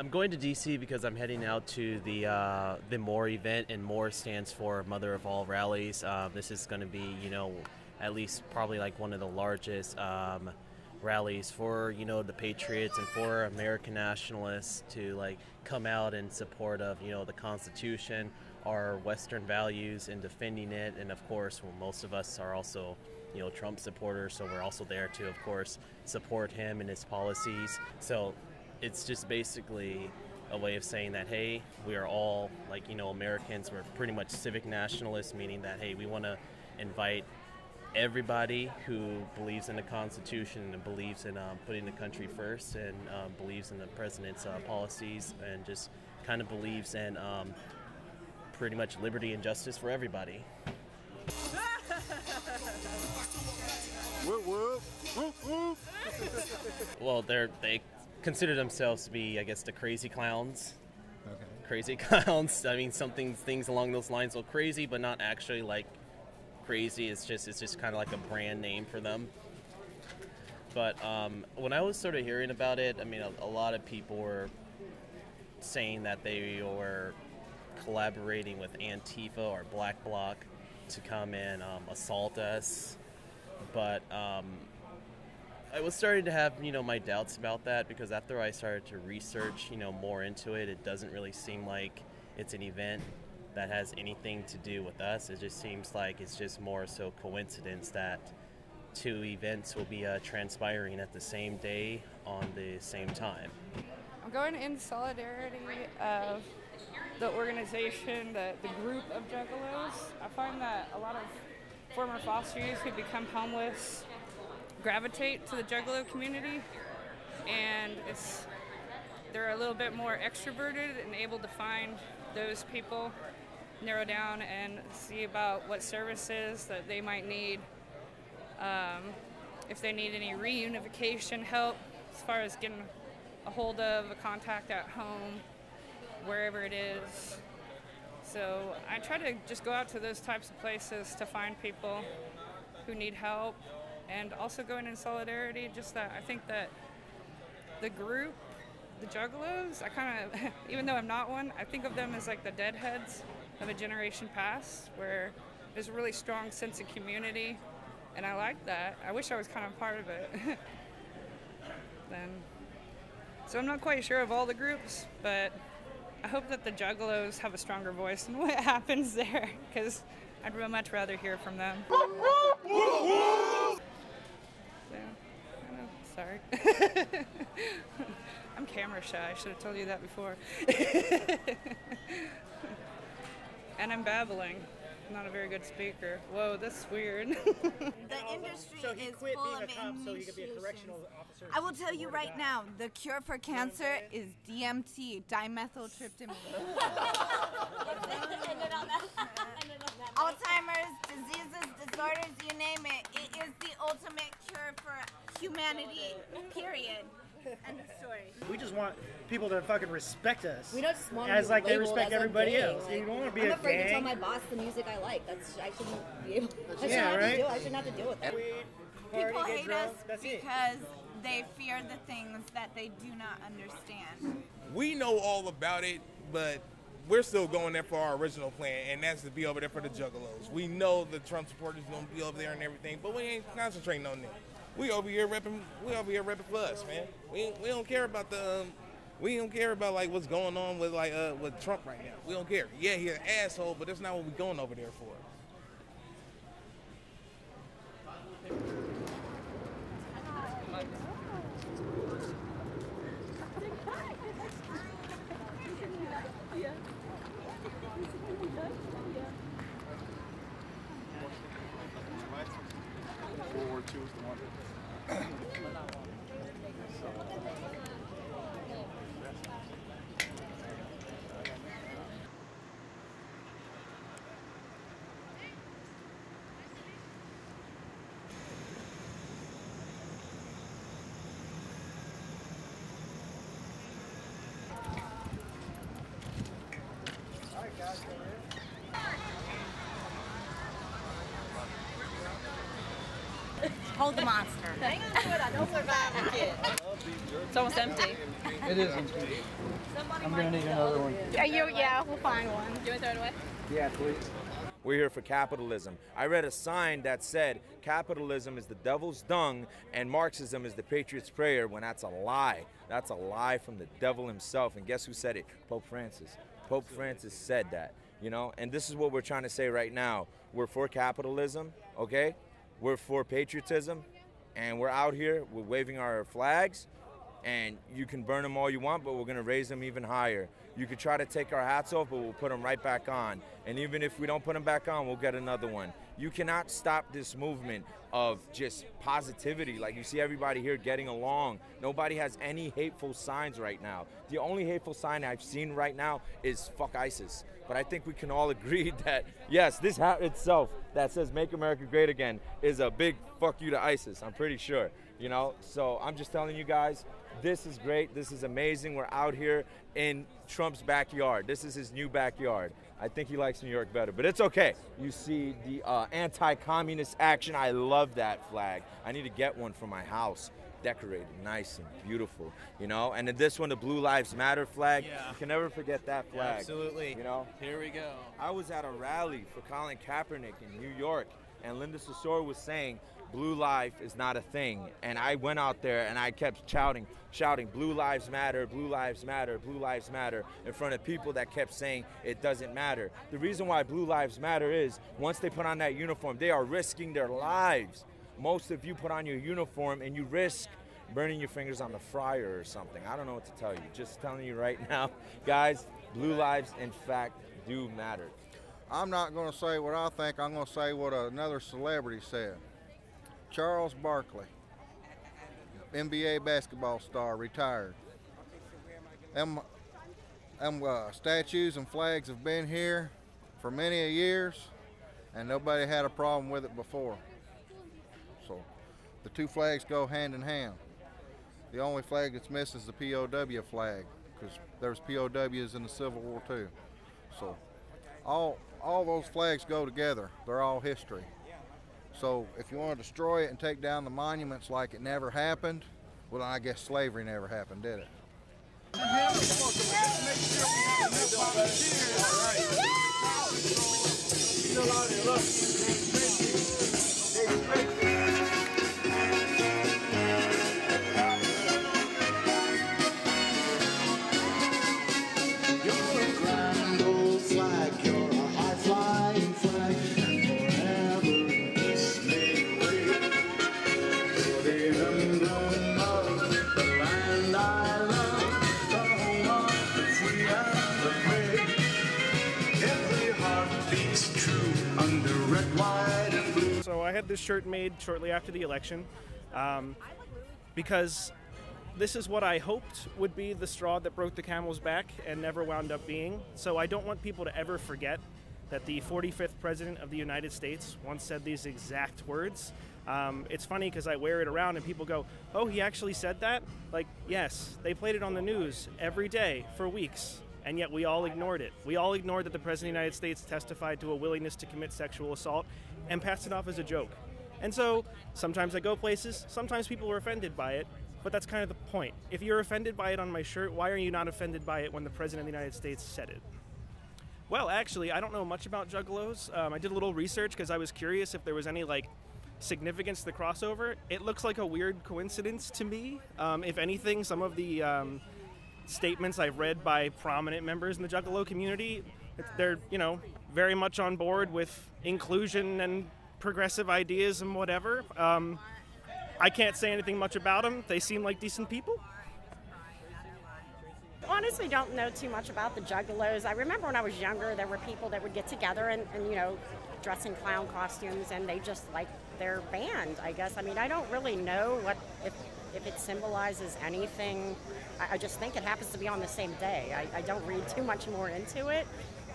I'm going to DC because I'm heading out to the MORE event, and MORE stands for Mother of All Rallies. This is going to be, at least probably like one of the largest rallies for, the patriots and for American nationalists to like come out in support of, the Constitution, our Western values, and defending it. And of course, most of us are also, Trump supporters, so we're also there to, of course, support him and his policies. So it's just basically a way of saying that, hey, we are all, like, Americans. We're pretty much civic nationalists, meaning that, hey, we want to invite everybody who believes in the Constitution and believes in putting the country first, and believes in the president's policies, and just kind of believes in pretty much liberty and justice for everybody. Well, they consider themselves to be, I guess, the crazy clowns. Okay. Crazy clowns. I mean, things along those lines look crazy, but not actually like crazy. It's just kind of like a brand name for them. But when I was sort of hearing about it, I mean, a lot of people were saying that they were collaborating with Antifa or Black Bloc to come and assault us. But I was starting to have, my doubts about that, because after I started to research, more into it, it doesn't really seem like it's an event that has anything to do with us. It just seems like it's just more so coincidence that two events will be transpiring at the same day on the same time. I'm going in solidarity of the organization, the group of Juggalos. I find that a lot of former foster youth who become homeless gravitate to the Juggalo community, and they're a little bit more extroverted and able to find those people, narrow down and see about what services that they might need, if they need any reunification help as far as getting a hold of a contact at home, wherever it is. So I try to just go out to those types of places to find people who need help, and also going in solidarity. Just that I think that the group, the Juggalos, I kind of, even though I'm not one, I think of them as like the deadheads of a generation past, where there's a really strong sense of community, and I like that. I wish I was kind of part of it. So I'm not quite sure of all the groups, but I hope that the Juggalos have a stronger voice in what happens there, because I'd much rather hear from them. Sorry. I'm camera shy. I should have told you that before. And I'm babbling. I'm not a very good speaker. Whoa, that's weird. The industry is full of initiations. So he could be a correctional officer. I will tell you right now, the cure for cancer is DMT, dimethyltryptamine. Alzheimer's, diseases, disorders, you name it. It is the ultimate cure for humanity, period. End of story. We just want people to fucking respect us. We don't just want as to like they labeled respect as a everybody gang. else. Like, You don't want to be I'm a afraid to tell gang. my boss the music I like. I shouldn't be able. I Yeah, right? shouldn't have to deal with that. People hate us That's it. because they fear the things that they do not understand. We know all about it, but we're still going there for our original plan, and that's to be over there for the Juggalos. We know the Trump supporters going to be over there and everything, but we ain't concentrating on them. We over here repping for us, man. We don't care about we don't care about like what's going on with with Trump right now. We don't care. Yeah, he's an asshole, but that's not what we're going over there for. World War II is the one. Hold the monster. Hang on to it. I don't survive it. It's almost empty. It is empty. I'm gonna need another one. Yeah, we'll find one. Do you want to throw it away? Yeah, please. We're here for capitalism. I read a sign that said capitalism is the devil's dung and Marxism is the patriot's prayer, when that's a lie. That's a lie from the devil himself. And guess who said it? Pope Francis. Pope Francis said that, you know? And this is what we're trying to say right now. We're for capitalism, okay? We're for patriotism, and we're out here, we're waving our flags, and you can burn them all you want, but we're gonna raise them even higher. You could try to take our hats off, but we'll put them right back on. And even if we don't put them back on, we'll get another one. You cannot stop this movement of just positivity. Like, you see everybody here getting along. Nobody has any hateful signs right now. The only hateful sign I've seen right now is fuck ISIS. But I think we can all agree that, yes, this hat itself that says Make America Great Again is a big fuck you to ISIS, I'm pretty sure, you know? So I'm just telling you guys, this is great, this is amazing. We're out here in Trump's backyard. This is his new backyard. I think he likes New York better, but it's okay. You see the anti-communist action. I love that flag. I need to get one for my house, decorated nice and beautiful, you know? And then this one, the Blue Lives Matter flag. Yeah. You can never forget that flag. Absolutely. You know? Here we go. I was at a rally for Colin Kaepernick in New York, and Linda Sisora was saying, blue life is not a thing. And I went out there and I kept shouting, Blue Lives Matter, Blue Lives Matter, Blue Lives Matter, in front of people that kept saying it doesn't matter. The reason why Blue Lives Matter is, once they put on that uniform, they are risking their lives. Most of you put on your uniform and you risk burning your fingers on the fryer or something. I don't know what to tell you. Just telling you right now, guys, blue lives, in fact, do matter. I'm not going to say what I think. I'm going to say what another celebrity said. Charles Barkley, NBA basketball star, retired. Them statues and flags have been here for many a years, and nobody had a problem with it before. So the two flags go hand in hand. The only flag that's missing is the POW flag, because there's POWs in the Civil War too. So all those flags go together. They're all history. So if you want to destroy it and take down the monuments like it never happened, well, I guess slavery never happened, did it? So I had this shirt made shortly after the election because this is what I hoped would be the straw that broke the camel's back and never wound up being. So I don't want people to ever forget that the 45th President of the United States once said these exact words. It's funny because I wear it around and people go, oh, he actually said that? Like, yes, they played it on the news every day for weeks, and yet we all ignored it. We all ignored that the President of the United States testified to a willingness to commit sexual assault and passed it off as a joke. And so sometimes I go places, sometimes people are offended by it, but that's kind of the point. If you're offended by it on my shirt, why are you not offended by it when the President of the United States said it? Well, actually, I don't know much about Juggalos. I did a little research because I was curious if there was any, like, significance to the crossover. It looks like a weird coincidence to me. If anything, some of the statements I've read by prominent members in the Juggalo community, they're, you know, very much on board with inclusion and progressive ideas and whatever. I can't say anything much about them. They seem like decent people. Honestly, don't know too much about the Juggalos. I remember when I was younger, there were people that would get together and you know, dress in clown costumes, and they just like their band, I guess. I mean, I don't really know what if it symbolizes anything. I just think it happens to be on the same day. I don't read too much more into it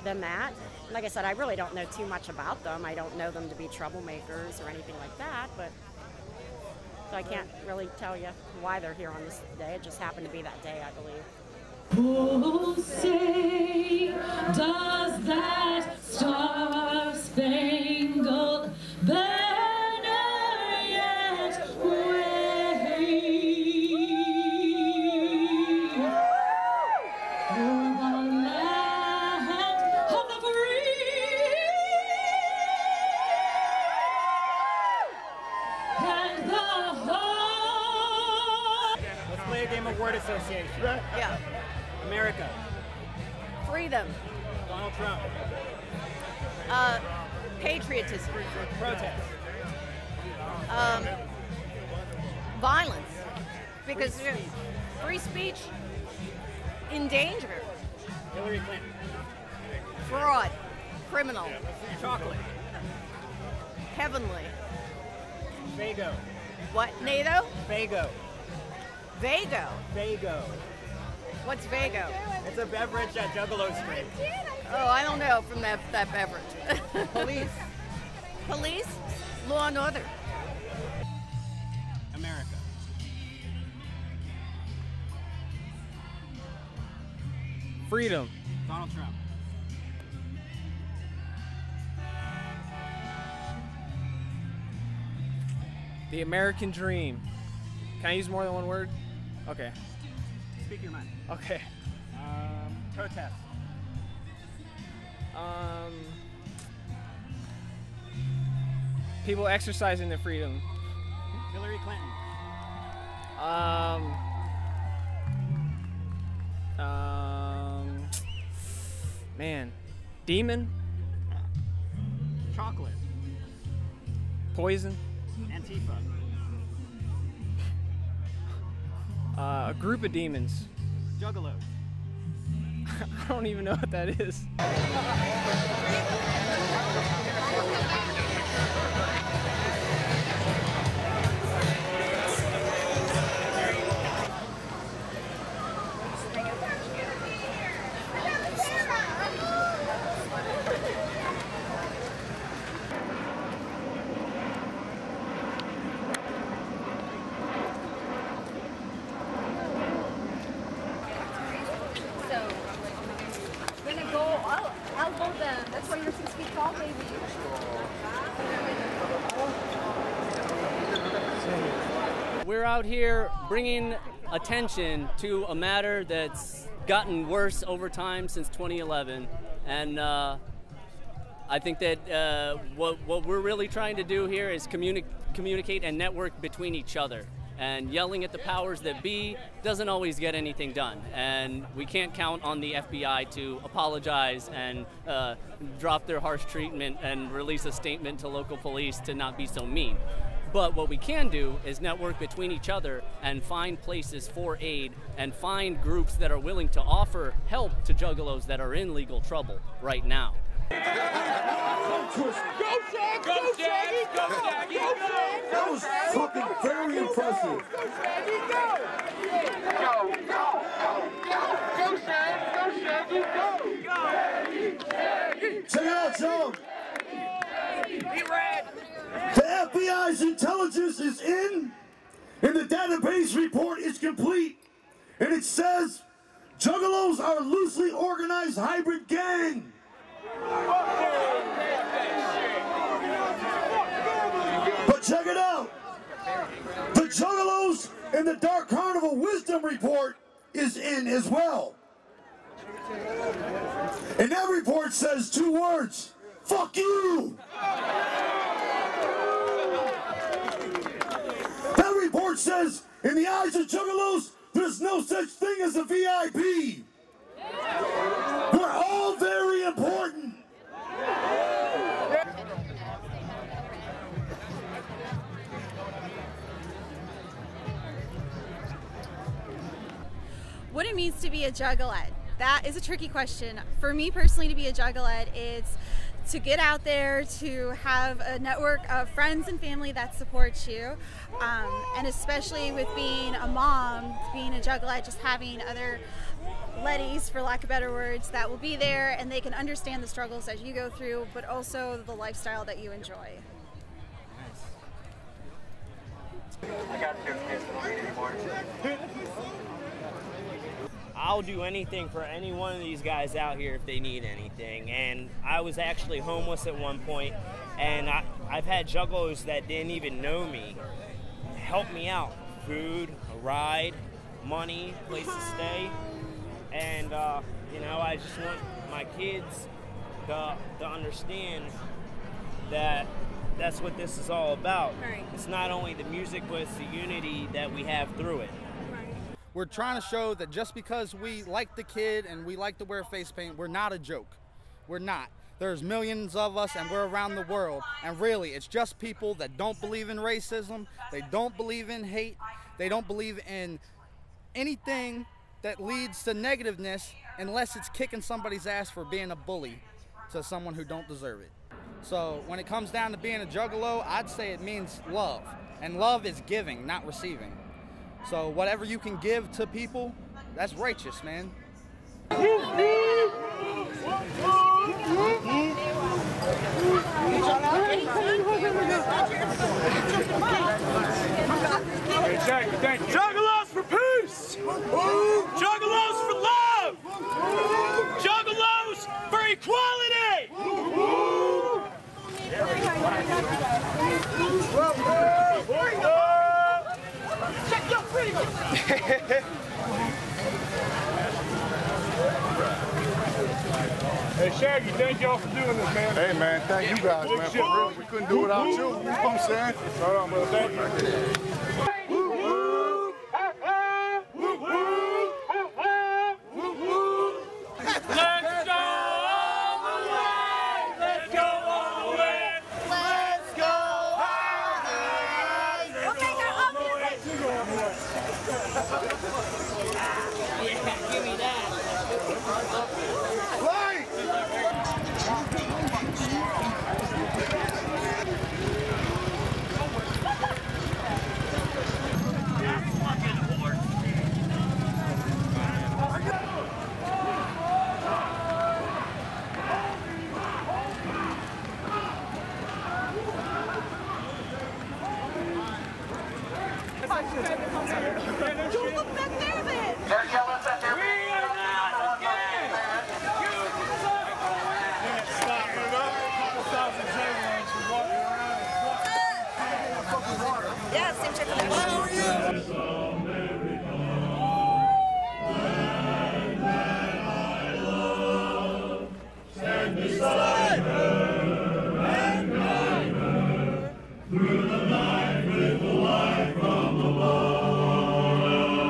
than that. Like I said, I really don't know too much about them. I don't know them to be troublemakers or anything like that, but so I can't really tell you why they're here on this day. It just happened to be that day, I believe. Oh, say, does that star-spangled banner yet Let's play a game of word association. Yeah. America. Freedom. Donald Trump. Patriotism. Protest. Violence. Because free speech in danger. Hillary Clinton. Fraud. Criminal. Chocolate. Heavenly. Vago. What? NATO? Vago. Vago. Vago. What's Vago? It's a beverage that Juggalos drink. Oh, I don't know from that beverage. Police. Police? Law and order. America. Freedom. Donald Trump. The American dream. Can I use more than one word? Okay. Speak your mind. Okay. Protest. People exercising their freedom. Hillary Clinton. Man. Demon? Chocolate. Poison? Antifa. A group of demons. Juggalos. I don't even know what that is. I'll go then. That's why you're 6 feet tall, baby. We're out here bringing attention to a matter that's gotten worse over time since 2011, and I think that what we're really trying to do here is communicate and network between each other. And yelling at the powers that be doesn't always get anything done. And we can't count on the FBI to apologize and drop their harsh treatment and release a statement to local police to not be so mean. But what we can do is network between each other and find places for aid and find groups that are willing to offer help to Juggalos that are in legal trouble right now. Go Shaggy! Go Shaggy! Go Shaggy! That was fucking very impressive. Go Shaggy! Go! Go! Go! Go! Go Shaggy! Go! Shaggy! Check it out, Joe. Be red! The FBI's intelligence is in, and the database report is complete. And it says, Juggalos are a loosely organized hybrid gang. But check it out. The Juggalos in the Dark Carnival Wisdom Report is in as well. And that report says 2 words. Fuck you! That report says, in the eyes of Juggalos, there's no such thing as a VIP. We're all very important. What it means to be a Juggalette? That is a tricky question. For me personally, to be a Juggalette, it's to get out there, to have a network of friends and family that supports you, and especially with being a mom, being a Juggalette, just having other leddies, for lack of better words, that will be there and they can understand the struggles that you go through, but also the lifestyle that you enjoy. I got I'll do anything for any one of these guys out here if they need anything. And I was actually homeless at one point, and I've had Juggalos that didn't even know me help me out. Food, a ride, money, place to stay. And, you know, I just want my kids to understand that that's what this is all about. Right. It's not only the music, but it's the unity that we have through it. We're trying to show that just because we like the kid and we like to wear face paint, we're not a joke. We're not. There's millions of us and we're around the world. And really, it's just people that don't believe in racism, they don't believe in hate, they don't believe in anything that leads to negativeness unless it's kicking somebody's ass for being a bully to someone who don't deserve it. So when it comes down to being a Juggalo, I'd say it means love. And love is giving, not receiving. So whatever you can give to people, that's righteous, man. Hey, Jack, thank you. Juggalos for peace! Juggalos for love! Juggalos for equality! Check your freedom! Hey, Shaggy, thank y'all for doing this, man. Hey, man, thank you guys, man. For real, we couldn't do it without you. You know what I'm saying? Hold on, brother. Thank you. Let's go all the way! Let's go all the way! Let's go all the way! Yeah, give me that. Don't look back there, man! They're jealous that they're being Yeah, same check on Stand beside her and guide her through the night with the light from above.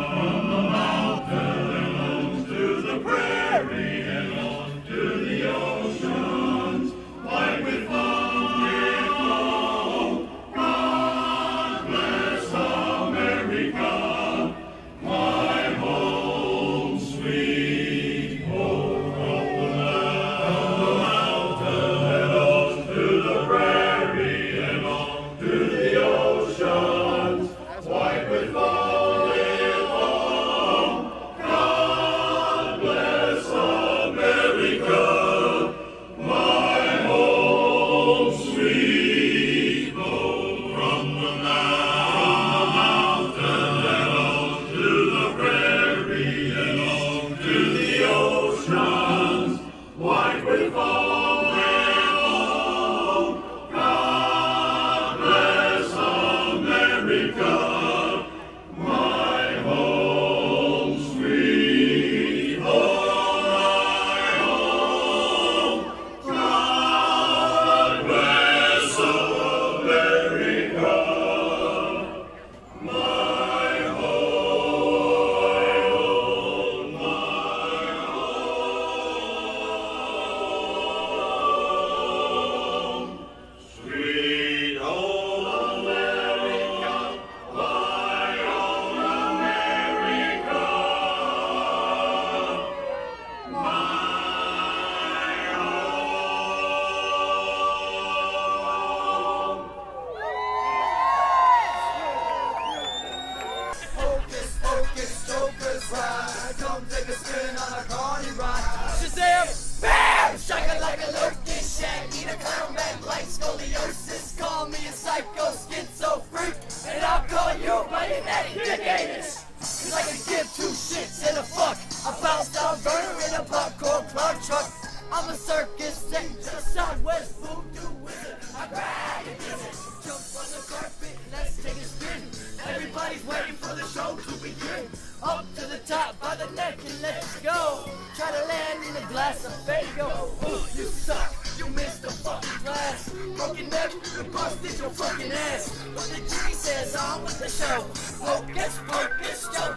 From the mountain and on to the prairie and on to the oceans, white with foam, God bless America, my home, sweet home. From the mountain and on to the prairie and on to the oceans, white with foam, God bless America, my home, sweet home. From the mountain and on to the prairie and on to the oceans, white with foam, God bless America, my home, sweet home, God bless America, my home, sweet home America, my own America, Hocus pocus, jokers ride. Come take a spin on a carny ride. Shazam! Bam! Shaka like a lurking shaggy. The clown man like scoliosis. Call me a psycho schizo freak, and I'll call you my genetic dictators. Cause I can give two shits and a fuck. I bounced down burner in a popcorn cloud truck. I'm a circus saint to the Southwest voodoo wizard. I grab your business. Jump on the carpet, let's take a spin. Everybody's waiting for the show to begin. Up to the top by the the neck and let you go. Try to land in a glass of Fago. You suck, you missed the fucking class. Broken neck, you busted your fucking ass. But the G says on with the show. Focus, focus, Joe.